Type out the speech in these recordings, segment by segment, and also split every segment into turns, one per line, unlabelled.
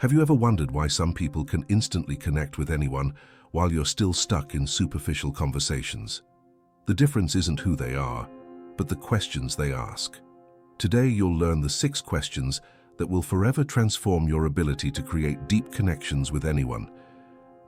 Have you ever wondered why some people can instantly connect with anyone while you're still stuck in superficial conversations? The difference isn't who they are, but the questions they ask. Today you'll learn the 6 questions that will forever transform your ability to create deep connections with anyone.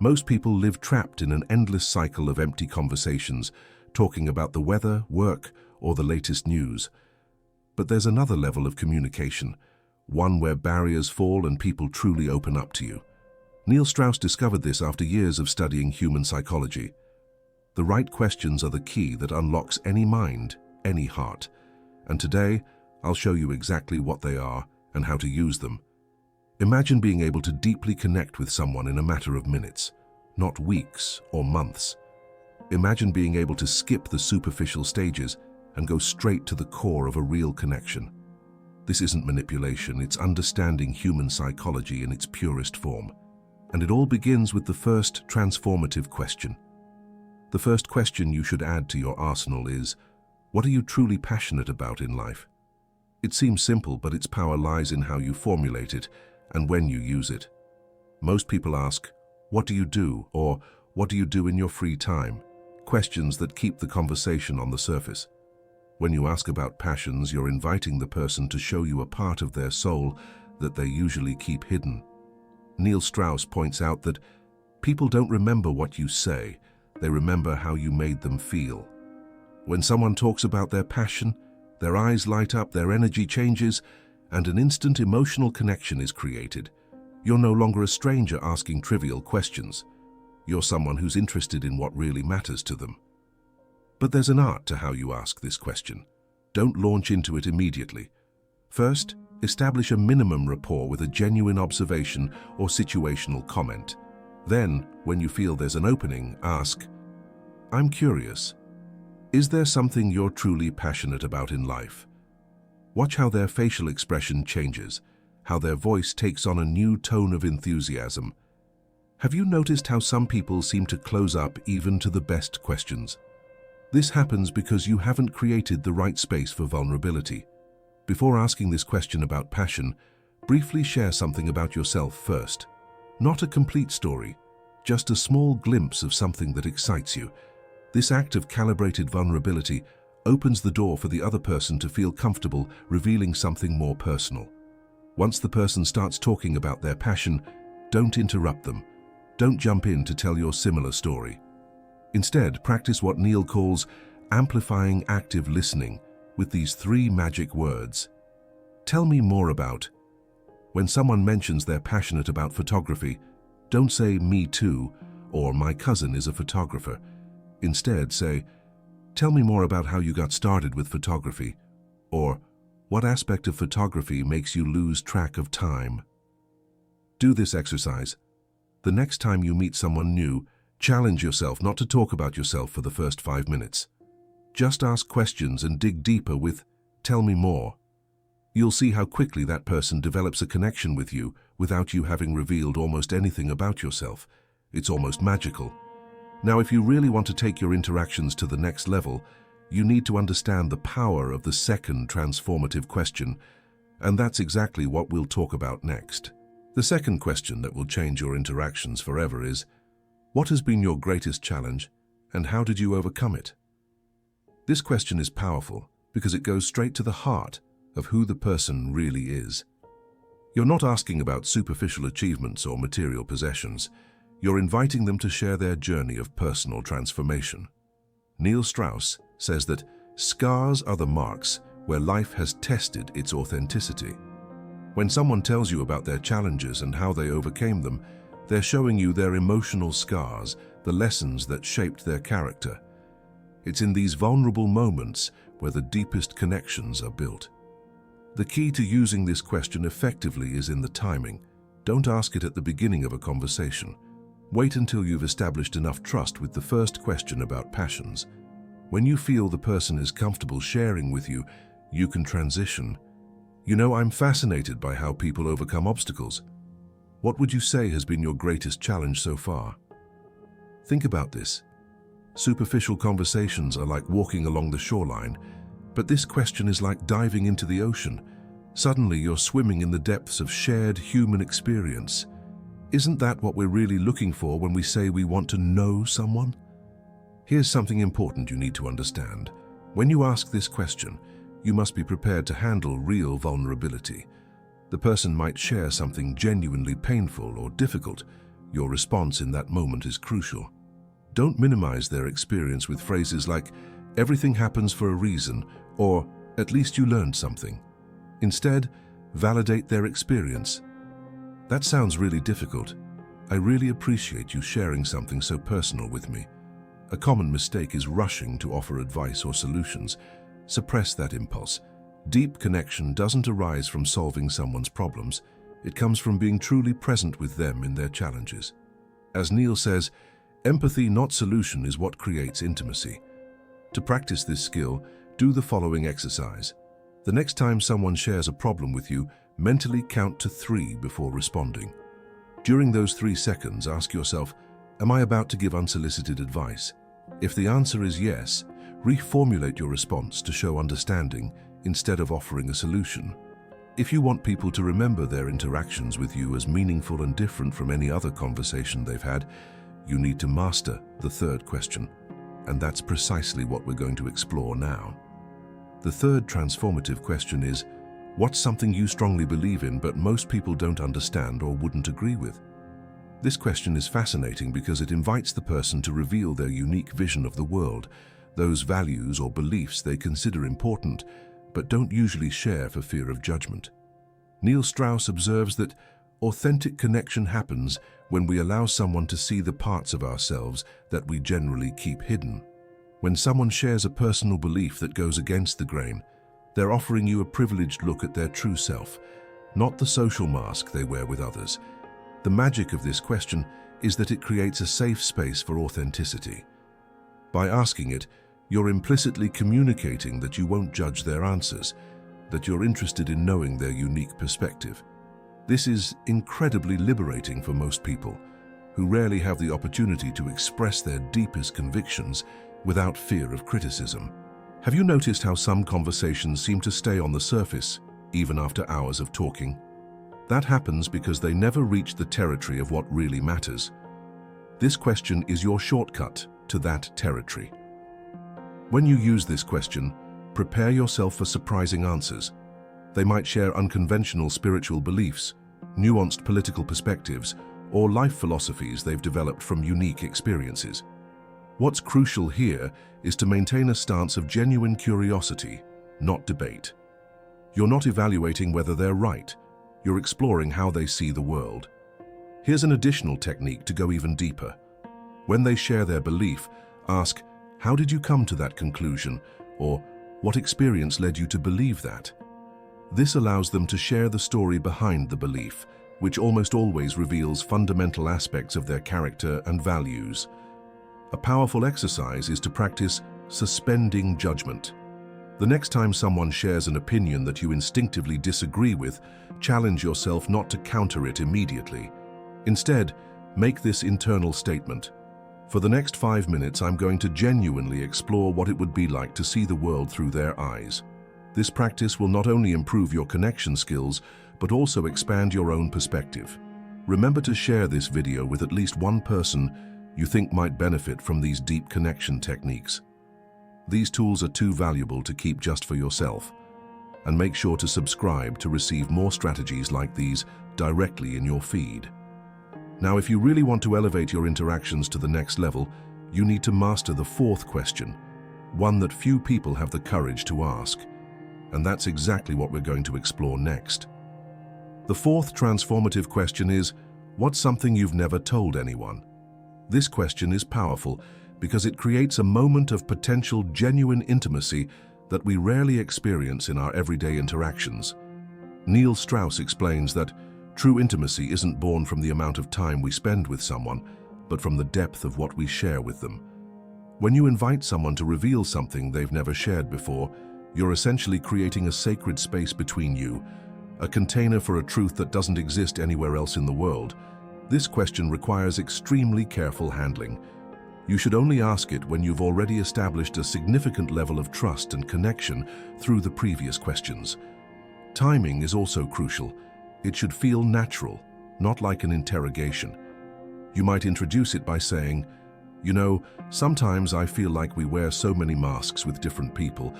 Most people live trapped in an endless cycle of empty conversations, talking about the weather, work, or the latest news. But there's another level of communication, one where barriers fall and people truly open up to you. Neil Strauss discovered this after years of studying human psychology. The right questions are the key that unlocks any mind, any heart. And today, I'll show you exactly what they are and how to use them. Imagine being able to deeply connect with someone in a matter of minutes, not weeks or months. Imagine being able to skip the superficial stages and go straight to the core of a real connection. This isn't manipulation, it's understanding human psychology in its purest form. And it all begins with the first transformative question. The first question you should add to your arsenal is, what are you truly passionate about in life? It seems simple, but its power lies in how you formulate it and when you use it. Most people ask, what do you do? Or what do you do in your free time? Questions that keep the conversation on the surface. When you ask about passions, you're inviting the person to show you a part of their soul that they usually keep hidden. Neil Strauss points out that people don't remember what you say, they remember how you made them feel. When someone talks about their passion, their eyes light up, their energy changes, and an instant emotional connection is created. You're no longer a stranger asking trivial questions. You're someone who's interested in what really matters to them. But there's an art to how you ask this question. Don't launch into it immediately. First, establish a minimum rapport with a genuine observation or situational comment. Then, when you feel there's an opening, ask, I'm curious. Is there something you're truly passionate about in life? Watch how their facial expression changes, how their voice takes on a new tone of enthusiasm. Have you noticed how some people seem to close up even to the best questions? This happens because you haven't created the right space for vulnerability. Before asking this question about passion, briefly share something about yourself first. Not a complete story, just a small glimpse of something that excites you. This act of calibrated vulnerability opens the door for the other person to feel comfortable revealing something more personal. Once the person starts talking about their passion, don't interrupt them. Don't jump in to tell your similar story. Instead, practice what Neil calls amplifying active listening with these 3 magic words. Tell me more about. When someone mentions they're passionate about photography, don't say me too or my cousin is a photographer. Instead, say, tell me more about how you got started with photography, or what aspect of photography makes you lose track of time. Do this exercise. The next time you meet someone new, challenge yourself not to talk about yourself for the first 5 minutes. Just ask questions and dig deeper with, tell me more. You'll see how quickly that person develops a connection with you without you having revealed almost anything about yourself. It's almost magical. Now, if you really want to take your interactions to the next level, you need to understand the power of the second transformative question, and that's exactly what we'll talk about next. The second question that will change your interactions forever is, what has been your greatest challenge, and how did you overcome it? This question is powerful because it goes straight to the heart of who the person really is. You're not asking about superficial achievements or material possessions. You're inviting them to share their journey of personal transformation. Neil Strauss says that scars are the marks where life has tested its authenticity. When someone tells you about their challenges and how they overcame them, they're showing you their emotional scars, the lessons that shaped their character. It's in these vulnerable moments where the deepest connections are built. The key to using this question effectively is in the timing. Don't ask it at the beginning of a conversation. Wait until you've established enough trust with the first question about passions. When you feel the person is comfortable sharing with you, you can transition. You know, I'm fascinated by how people overcome obstacles. What would you say has been your greatest challenge so far? Think about this. Superficial conversations are like walking along the shoreline, but this question is like diving into the ocean. Suddenly you're swimming in the depths of shared human experience. Isn't that what we're really looking for when we say we want to know someone? Here's something important you need to understand. When you ask this question, you must be prepared to handle real vulnerability. The person might share something genuinely painful or difficult. Your response in that moment is crucial. Don't minimize their experience with phrases like, "Everything happens for a reason," or "At least you learned something." Instead, validate their experience. "That sounds really difficult. I really appreciate you sharing something so personal with me." A common mistake is rushing to offer advice or solutions. Suppress that impulse. Deep connection doesn't arise from solving someone's problems. It comes from being truly present with them in their challenges. As Neil says, empathy, not solution, is what creates intimacy. To practice this skill, do the following exercise. The next time someone shares a problem with you, mentally count to 3 before responding. During those 3 seconds, ask yourself, am I about to give unsolicited advice? If the answer is yes, reformulate your response to show understanding instead of offering a solution. If you want people to remember their interactions with you as meaningful and different from any other conversation they've had, you need to master the third question. And that's precisely what we're going to explore now. The third transformative question is, what's something you strongly believe in but most people don't understand or wouldn't agree with? This question is fascinating because it invites the person to reveal their unique vision of the world, those values or beliefs they consider important, but don't usually share for fear of judgment. Neil Strauss observes that authentic connection happens when we allow someone to see the parts of ourselves that we generally keep hidden. When someone shares a personal belief that goes against the grain, they're offering you a privileged look at their true self, not the social mask they wear with others. The magic of this question is that it creates a safe space for authenticity. By asking it, you're implicitly communicating that you won't judge their answers, that you're interested in knowing their unique perspective. This is incredibly liberating for most people, who rarely have the opportunity to express their deepest convictions without fear of criticism. Have you noticed how some conversations seem to stay on the surface, even after hours of talking? That happens because they never reach the territory of what really matters. This question is your shortcut to that territory. When you use this question, prepare yourself for surprising answers. They might share unconventional spiritual beliefs, nuanced political perspectives, or life philosophies they've developed from unique experiences. What's crucial here is to maintain a stance of genuine curiosity, not debate. You're not evaluating whether they're right. You're exploring how they see the world. Here's an additional technique to go even deeper. When they share their belief, ask, "How did you come to that conclusion?" or "What experience led you to believe that?" This allows them to share the story behind the belief, which almost always reveals fundamental aspects of their character and values. A powerful exercise is to practice suspending judgment. The next time someone shares an opinion that you instinctively disagree with, challenge yourself not to counter it immediately. Instead, make this internal statement. For the next 5 minutes, I'm going to genuinely explore what it would be like to see the world through their eyes. This practice will not only improve your connection skills, but also expand your own perspective. Remember to share this video with at least one person you think might benefit from these deep connection techniques. These tools are too valuable to keep just for yourself, and make sure to subscribe to receive more strategies like these directly in your feed. Now, if you really want to elevate your interactions to the next level, you need to master the fourth question, one that few people have the courage to ask. And that's exactly what we're going to explore next. The fourth transformative question is, what's something you've never told anyone? This question is powerful because it creates a moment of potential genuine intimacy that we rarely experience in our everyday interactions. Neil Strauss explains that true intimacy isn't born from the amount of time we spend with someone, but from the depth of what we share with them. When you invite someone to reveal something they've never shared before, you're essentially creating a sacred space between you, a container for a truth that doesn't exist anywhere else in the world. This question requires extremely careful handling. You should only ask it when you've already established a significant level of trust and connection through the previous questions. Timing is also crucial. It should feel natural, not like an interrogation. You might introduce it by saying, "You know, sometimes I feel like we wear so many masks with different people.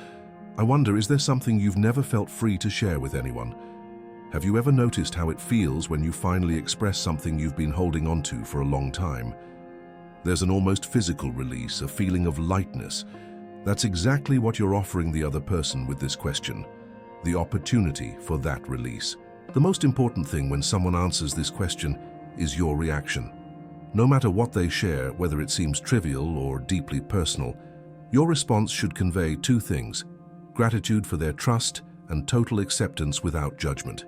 I wonder, is there something you've never felt free to share with anyone? Have you ever noticed how it feels when you finally express something you've been holding on to for a long time?" There's an almost physical release, a feeling of lightness. That's exactly what you're offering the other person with this question, the opportunity for that release. The most important thing when someone answers this question is your reaction. No matter what they share, whether it seems trivial or deeply personal, your response should convey two things: gratitude for their trust and total acceptance without judgment.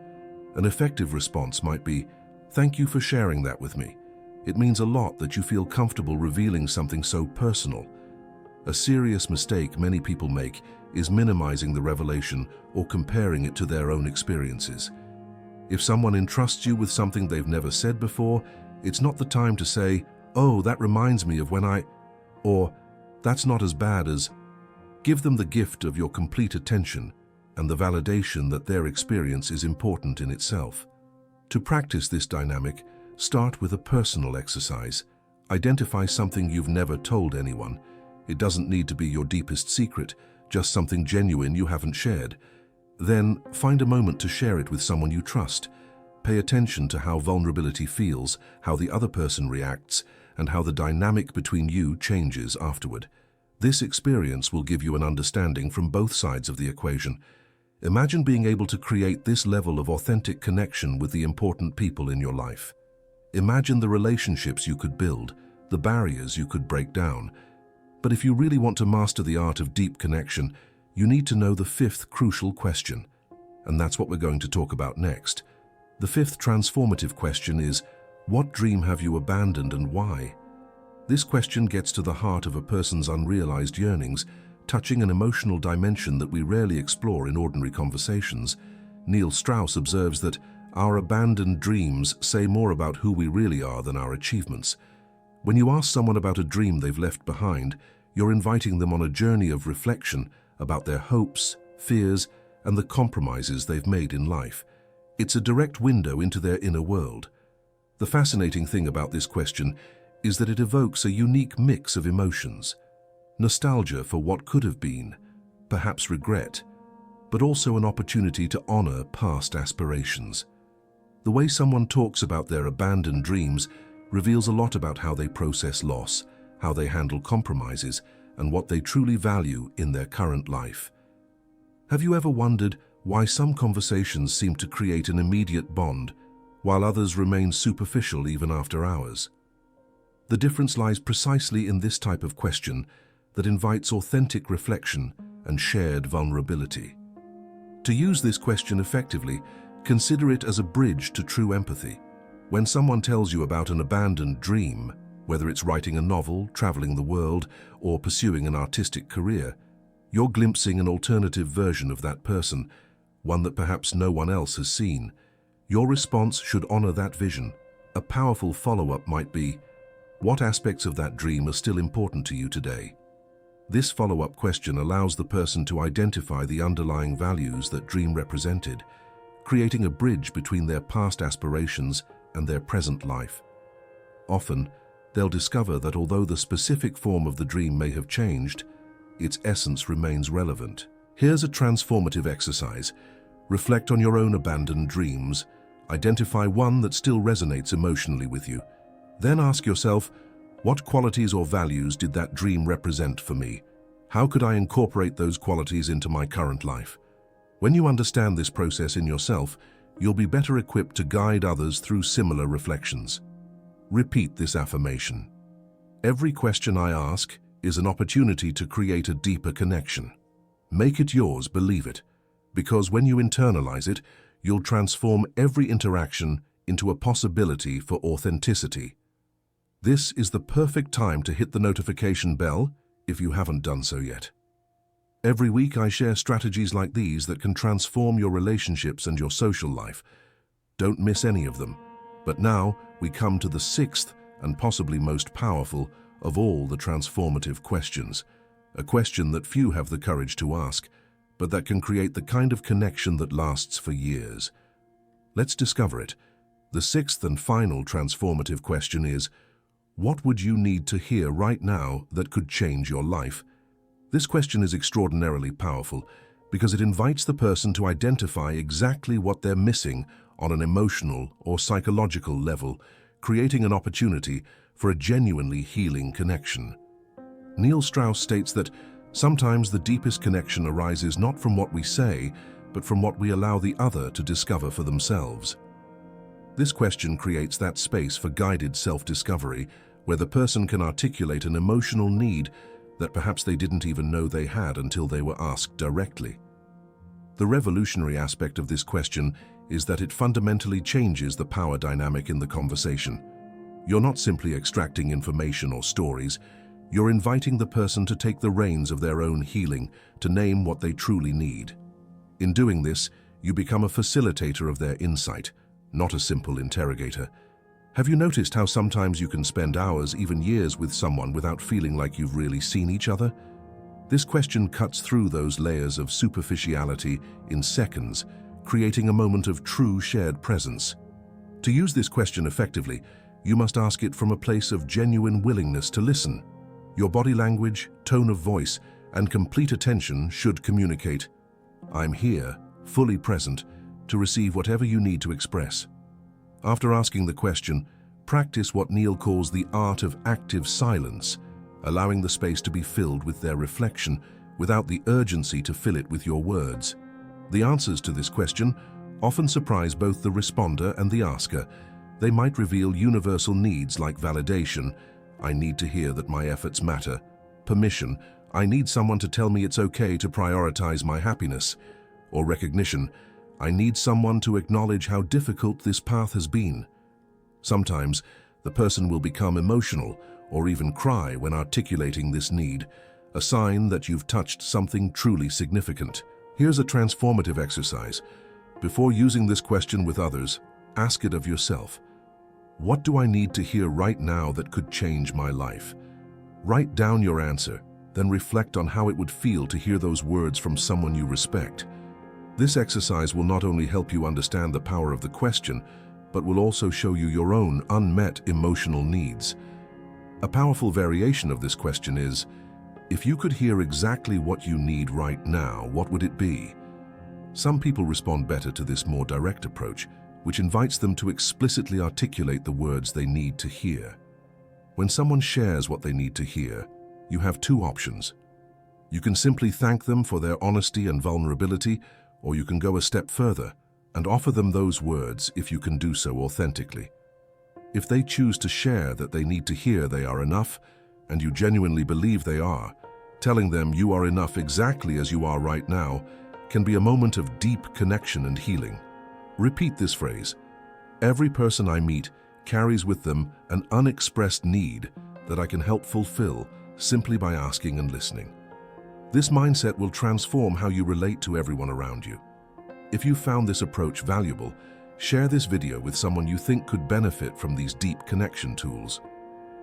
An effective response might be, "Thank you for sharing that with me. It means a lot that you feel comfortable revealing something so personal." A serious mistake many people make is minimizing the revelation or comparing it to their own experiences. If someone entrusts you with something they've never said before, it's not the time to say, "Oh, that reminds me of when I," or "That's not as bad as." Give them the gift of your complete attention and the validation that their experience is important in itself. To practice this dynamic, start with a personal exercise. Identify something you've never told anyone. It doesn't need to be your deepest secret, just something genuine you haven't shared. Then find a moment to share it with someone you trust. Pay attention to how vulnerability feels, how the other person reacts, and how the dynamic between you changes afterward. This experience will give you an understanding from both sides of the equation. Imagine being able to create this level of authentic connection with the important people in your life. Imagine the relationships you could build, the barriers you could break down. But if you really want to master the art of deep connection, you need to know the fifth crucial question. And that's what we're going to talk about next. The fifth transformative question is, what dream have you abandoned and why? This question gets to the heart of a person's unrealized yearnings, touching an emotional dimension that we rarely explore in ordinary conversations. Strauss observes that our abandoned dreams say more about who we really are than our achievements. When you ask someone about a dream they've left behind, you're inviting them on a journey of reflection about their hopes, fears, and the compromises they've made in life. It's a direct window into their inner world. The fascinating thing about this question is that it evokes a unique mix of emotions. Nostalgia for what could have been, perhaps regret, but also an opportunity to honor past aspirations. The way someone talks about their abandoned dreams reveals a lot about how they process loss, how they handle compromises, and what they truly value in their current life. Have you ever wondered why some conversations seem to create an immediate bond, while others remain superficial even after hours? The difference lies precisely in this type of question that invites authentic reflection and shared vulnerability. To use this question effectively, consider it as a bridge to true empathy. When someone tells you about an abandoned dream, whether it's writing a novel, traveling the world, or pursuing an artistic career, you're glimpsing an alternative version of that person, one that perhaps no one else has seen. Your response should honor that vision. A powerful follow-up might be, what aspects of that dream are still important to you today? This follow-up question allows the person to identify the underlying values that dream represented, creating a bridge between their past aspirations and their present life. Often, they'll discover that although the specific form of the dream may have changed, its essence remains relevant. Here's a transformative exercise. Reflect on your own abandoned dreams. Identify one that still resonates emotionally with you. Then ask yourself, what qualities or values did that dream represent for me? How could I incorporate those qualities into my current life? When you understand this process in yourself, you'll be better equipped to guide others through similar reflections. Repeat this affirmation. Every question I ask is an opportunity to create a deeper connection. Make it yours, believe it, because when you internalize it, you'll transform every interaction into a possibility for authenticity. This is the perfect time to hit the notification bell if you haven't done so yet. Every week I share strategies like these that can transform your relationships and your social life. Don't miss any of them. But now we come to the sixth and possibly most powerful of all the transformative questions, a question that few have the courage to ask, but that can create the kind of connection that lasts for years. Let's discover it. The sixth and final transformative question is, what would you need to hear right now that could change your life? This question is extraordinarily powerful because it invites the person to identify exactly what they're missing on an emotional or psychological level, creating an opportunity for a genuinely healing connection. Neil Strauss states that sometimes the deepest connection arises not from what we say, but from what we allow the other to discover for themselves. This question creates that space for guided self-discovery, where the person can articulate an emotional need that perhaps they didn't even know they had until they were asked directly. The revolutionary aspect of this question is that it fundamentally changes the power dynamic in the conversation. You're not simply extracting information or stories, you're inviting the person to take the reins of their own healing, to name what they truly need. In doing this, you become a facilitator of their insight, not a simple interrogator. Have you noticed how sometimes you can spend hours, even years, with someone without feeling like you've really seen each other? This question cuts through those layers of superficiality in seconds, creating a moment of true shared presence. To use this question effectively, you must ask it from a place of genuine willingness to listen. Your body language, tone of voice, and complete attention should communicate, "I'm here, fully present, to receive whatever you need to express." After asking the question, practice what Neil calls the art of active silence, allowing the space to be filled with their reflection without the urgency to fill it with your words. The answers to this question often surprise both the responder and the asker. They might reveal universal needs like validation, "I need to hear that my efforts matter," permission, "I need someone to tell me it's okay to prioritize my happiness," or recognition, "I need someone to acknowledge how difficult this path has been." Sometimes, the person will become emotional or even cry when articulating this need, a sign that you've touched something truly significant. Here's a transformative exercise. Before using this question with others, ask it of yourself. What do I need to hear right now that could change my life? Write down your answer, then reflect on how it would feel to hear those words from someone you respect. This exercise will not only help you understand the power of the question, but will also show you your own unmet emotional needs. A powerful variation of this question is, if you could hear exactly what you need right now, what would it be? Some people respond better to this more direct approach, which invites them to explicitly articulate the words they need to hear. When someone shares what they need to hear, you have two options. You can simply thank them for their honesty and vulnerability, or you can go a step further and offer them those words if you can do so authentically. If they choose to share that they need to hear they are enough, and you genuinely believe they are, telling them you are enough exactly as you are right now can be a moment of deep connection and healing. Repeat this phrase. Every person I meet carries with them an unexpressed need that I can help fulfill simply by asking and listening. This mindset will transform how you relate to everyone around you. If you found this approach valuable, share this video with someone you think could benefit from these deep connection tools.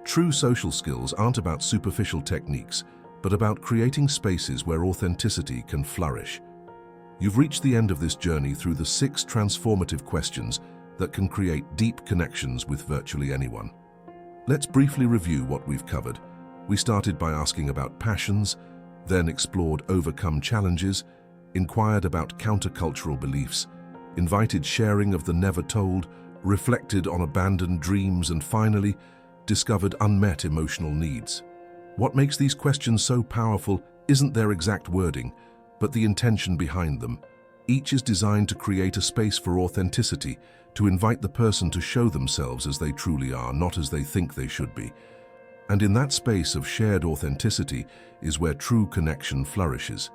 True social skills aren't about superficial techniques, but about creating spaces where authenticity can flourish. You've reached the end of this journey through the 6 transformative questions that can create deep connections with virtually anyone. Let's briefly review what we've covered. We started by asking about passions, then explored overcome challenges, inquired about countercultural beliefs, invited sharing of the never told, reflected on abandoned dreams, and finally, discovered unmet emotional needs. What makes these questions so powerful isn't their exact wording, but the intention behind them. Each is designed to create a space for authenticity, to invite the person to show themselves as they truly are, not as they think they should be. And in that space of shared authenticity is where true connection flourishes.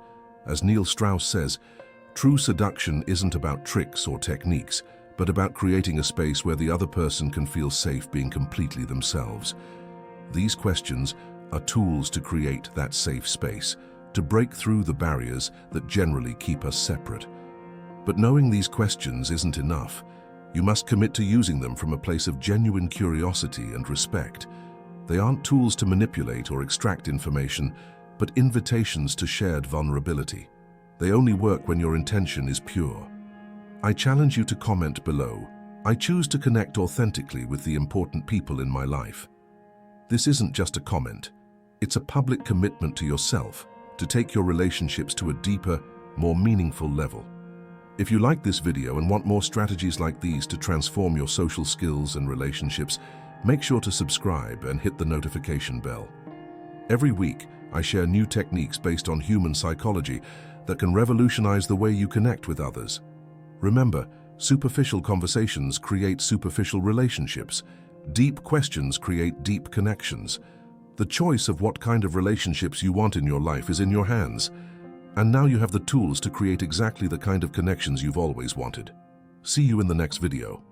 As Neil Strauss says, true seduction isn't about tricks or techniques, but about creating a space where the other person can feel safe being completely themselves. These questions are tools to create that safe space, to break through the barriers that generally keep us separate. But knowing these questions isn't enough. You must commit to using them from a place of genuine curiosity and respect. They aren't tools to manipulate or extract information, but invitations to shared vulnerability. They only work when your intention is pure. I challenge you to comment below. I choose to connect authentically with the important people in my life. This isn't just a comment. It's a public commitment to yourself to take your relationships to a deeper, more meaningful level. If you like this video and want more strategies like these to transform your social skills and relationships, make sure to subscribe and hit the notification bell. Every week, I share new techniques based on human psychology that can revolutionize the way you connect with others. Remember, superficial conversations create superficial relationships. Deep questions create deep connections. The choice of what kind of relationships you want in your life is in your hands. And now you have the tools to create exactly the kind of connections you've always wanted. See you in the next video.